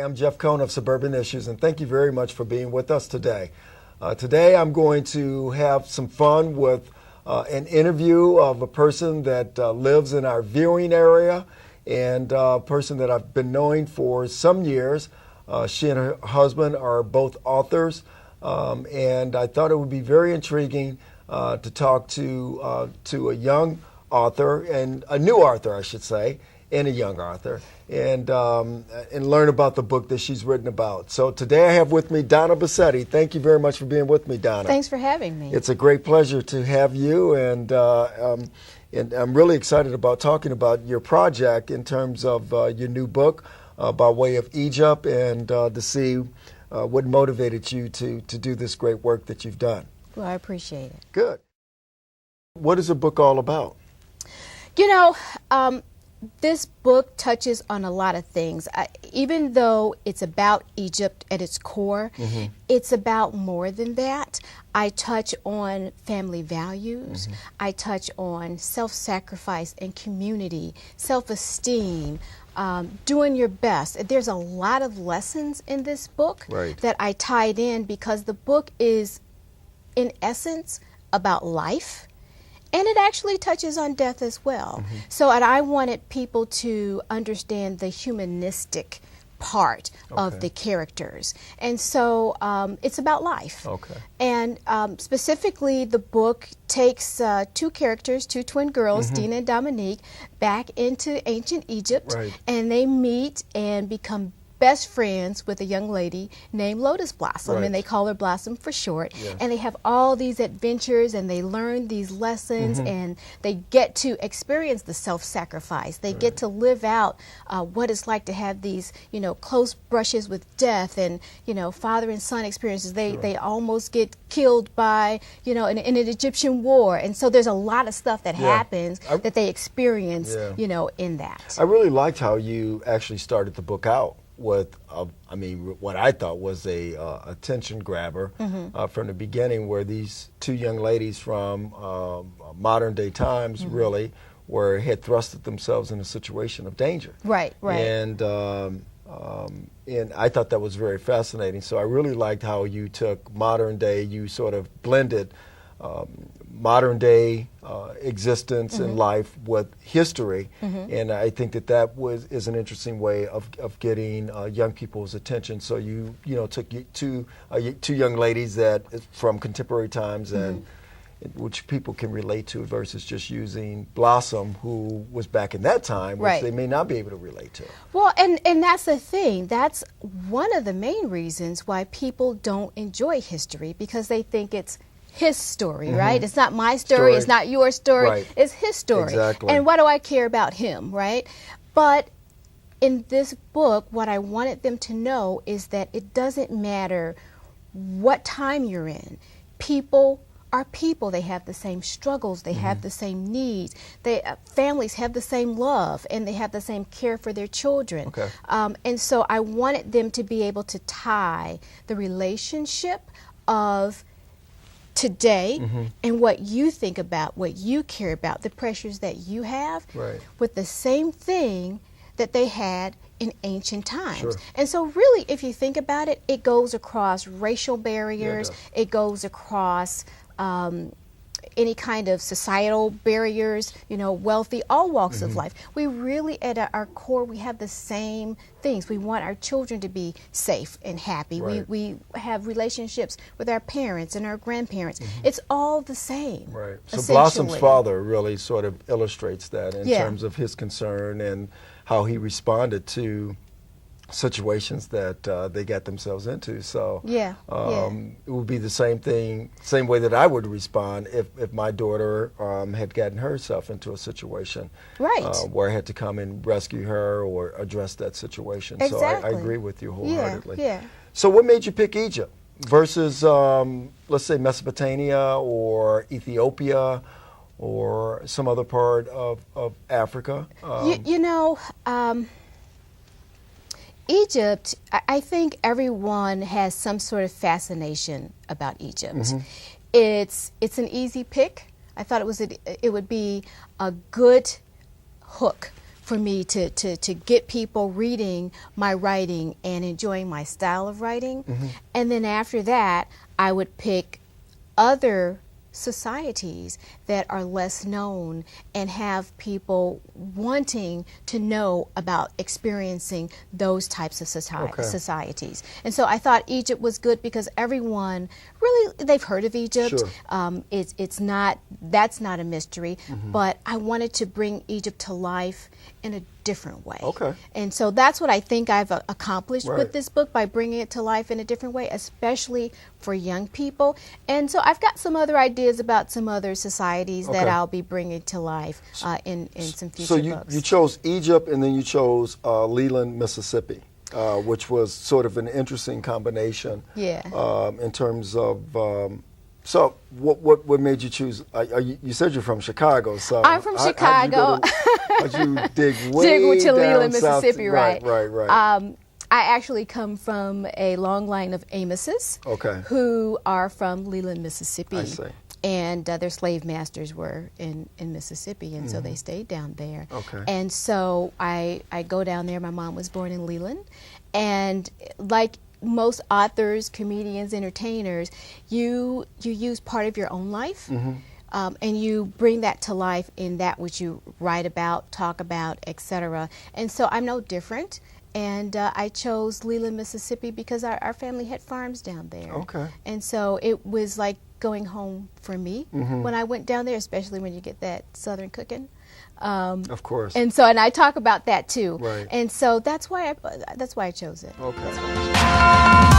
I'm Jeff Cohn of Suburban Issues, and thank you very much for being with us today. Today I'm going to have some fun with an interview of a person that lives in our viewing area and a person that I've been knowing for some years. She and her husband are both authors, and I thought it would be very intriguing to talk to a young author, and a new author, I should say, and a young author, and learn about the book that she's written about. So today I have with me Donna Bassette. Thank you very much for being with me, Donna. Thanks for having me. It's a great pleasure to have you, and I'm really excited about talking about your project in terms of your new book by way of Egypt, and to see what motivated you to do this great work that you've done. Well, I appreciate it. Good. What is the book all about? You know, this book touches on a lot of things. Even though it's about Egypt at its core, it's about more than that. I touch on family values. I touch on self-sacrifice and community, self-esteem, doing your best. There's a lot of lessons in this book that I tied in, because the book is, in essence, about life. And it actually touches on death as well. So, and I wanted people to understand the humanistic part of the characters. And so it's about life. And specifically, the book takes two characters, two twin girls, Dina and Dominique, back into ancient Egypt. And they meet and become best friends with a young lady named Lotus Blossom, and they call her Blossom for short. And they have all these adventures, and they learn these lessons, and they get to experience the self-sacrifice. They get to live out what it's like to have these, you know, close brushes with death, and, you know, father and son experiences. They almost get killed by, you know, in an Egyptian war. And so there's a lot of stuff that happens that they experience, you know, in that. I really liked how you actually started the book out with, I mean, what I thought was a attention grabber from the beginning, where these two young ladies from modern day times really had thrusted themselves in a situation of danger. And I thought that was very fascinating. So I really liked how you took modern day, you sort of blended modern day existence and life with history, and I think that is an interesting way of getting young people's attention. So you took two young ladies that from contemporary times, and which people can relate to, versus just using Blossom, who was back in that time, which they may not be able to relate to. Well, and that's the thing. That's one of the main reasons why people don't enjoy history, because they think it's his story, right? It's not my story, it's not your story, it's his story. And what do I care about him, right? But in this book, what I wanted them to know is that it doesn't matter what time you're in. People are people. They have the same struggles, they have the same needs. Families have the same love, and they have the same care for their children. And so I wanted them to be able to tie the relationship of today and what you think about, what you care about, the pressures that you have, with the same thing that they had in ancient times. And so really, if you think about it, it goes across racial barriers, it goes across any kind of societal barriers, you know, wealthy, all walks of life. We really, at our core, we have the same things. We want our children to be safe and happy. We have relationships with our parents and our grandparents. It's all the same. So Blossom's father really sort of illustrates that in terms of his concern and how he responded to situations that they got themselves into. So it would be the same thing, same way that I would respond if my daughter had gotten herself into a situation where I had to come and rescue her or address that situation. So I agree with you wholeheartedly. So what made you pick Egypt versus, let's say, Mesopotamia or Ethiopia or some other part of Africa? You know, Egypt, I think everyone has some sort of fascination about Egypt. It's an easy pick. I thought it would be a good hook for me to get people reading my writing and enjoying my style of writing. And then after that, I would pick other societies that are less known and have people wanting to know about experiencing those types of societies. And so I thought Egypt was good because everyone really, they've heard of Egypt. Sure. That's not a mystery, but I wanted to bring Egypt to life in a different way. Okay. And so that's what I think I've accomplished with this book, by bringing it to life in a different way, especially for young people. And so I've got some other ideas about some other societies that I'll be bringing to life in some future books. So you chose Egypt, and then you chose Leland, Mississippi, which was sort of an interesting combination. Yeah. In terms of. So what made you choose? You said you're from Chicago, so I'm from Chicago. How'd you dig way dig to down Leland, south? Mississippi, right? Right. I actually come from a long line of Amoses, who are from Leland, Mississippi. I see. And their slave masters were in Mississippi, and so they stayed down there. Okay. And so I go down there. My mom was born in Leland, and like most authors, comedians, entertainers, you use part of your own life, and you bring that to life in that which you write about, talk about, etc. And so I'm no different. And I chose Leland, Mississippi because our family had farms down there. Okay. And so it was like going home for me when I went down there, especially when you get that Southern cooking. Of course. And I talk about that too. Right. And so that's why I chose it. Okay.